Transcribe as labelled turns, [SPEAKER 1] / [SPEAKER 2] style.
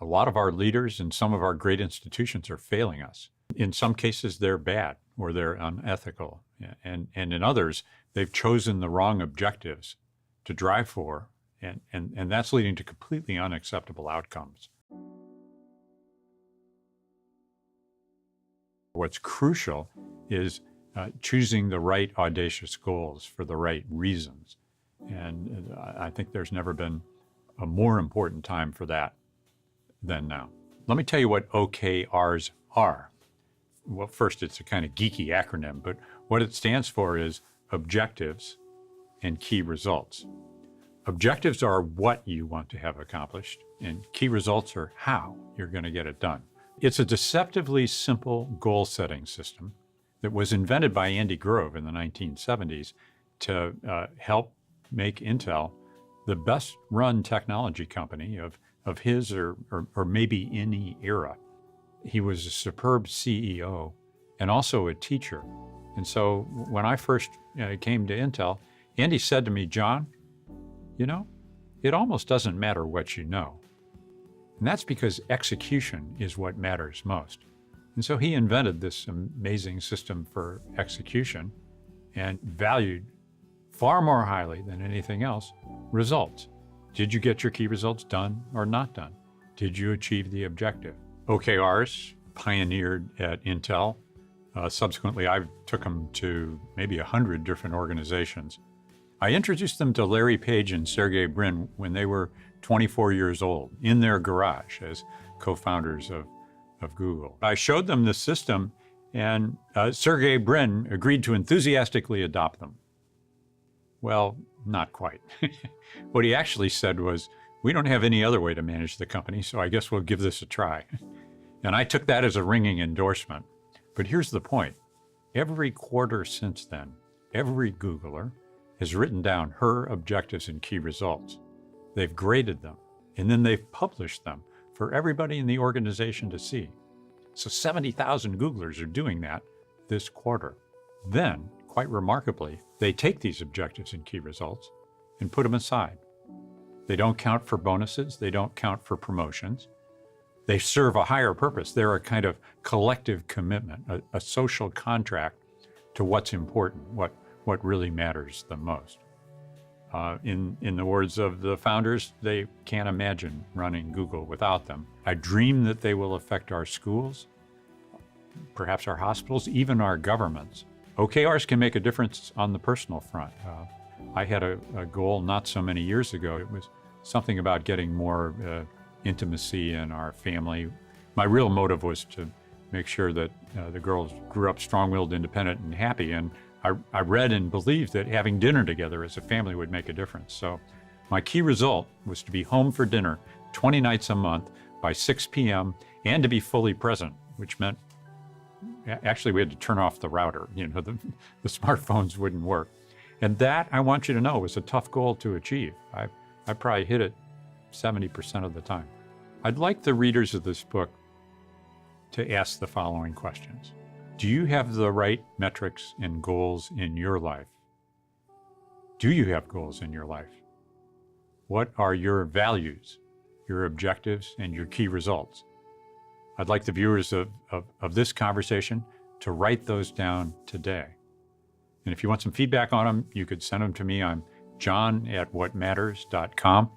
[SPEAKER 1] A lot of our leaders and some of our great institutions are failing us. In some cases, they're bad or they're unethical. And in others, they've chosen the wrong objectives to drive for, and that's leading to completely unacceptable outcomes. What's crucial is choosing the right audacious goals for the right reasons. And I think there's never been a more important time for that than now. Let me tell you what OKRs are. Well, first, it's a kind of geeky acronym, but what it stands for is objectives and key results. Objectives are what you want to have accomplished, and key results are how you're going to get it done. It's a deceptively simple goal-setting system that was invented by Andy Grove in the 1970s to help make Intel the best-run technology company of his or maybe any era. He was a superb CEO and also a teacher. And so when I first came to Intel, Andy said to me, "John, you know, it almost doesn't matter what you know." And that's because execution is what matters most. And so he invented this amazing system for execution and valued far more highly than anything else results. Did you get your key results done or not done? Did you achieve the objective? OKRs, pioneered at Intel. Subsequently, I took them to maybe 100 different organizations. I introduced them to Larry Page and Sergey Brin when they were 24 years old in their garage as co-founders of Google. I showed them the system, and Sergey Brin agreed to enthusiastically adopt them. Well, not quite. What he actually said was, "We don't have any other way to manage the company, so I guess we'll give this a try." And I took that as a ringing endorsement. But here's the point. Every quarter since then, every Googler has written down her objectives and key results. They've graded them, and then they've published them for everybody in the organization to see. So 70,000 Googlers are doing that this quarter. Then, quite remarkably, they take these objectives and key results and put them aside. They don't count for bonuses. They don't count for promotions. They serve a higher purpose. They're a kind of collective commitment, a social contract to what's important, what really matters the most. In the words of the founders, they can't imagine running Google without them. I dream that they will affect our schools, perhaps our hospitals, even our governments. OKRs can make a difference on the personal front. I had a goal not so many years ago. It was something about getting more intimacy in our family. My real motive was to make sure that the girls grew up strong-willed, independent, and happy. And I read and believed that having dinner together as a family would make a difference. So my key result was to be home for dinner 20 nights a month by 6 p.m. and to be fully present, which meant actually we had to turn off the router. You know, the smartphones wouldn't work. And that, I want you to know, was a tough goal to achieve. I probably hit it 70% of the time. I'd like the readers of this book to ask the following questions. Do you have the right metrics and goals in your life? Do you have goals in your life? What are your values, your objectives, and your key results? I'd like the viewers of this conversation to write those down today. And if you want some feedback on them, you could send them to me. I'm john@whatmatters.com.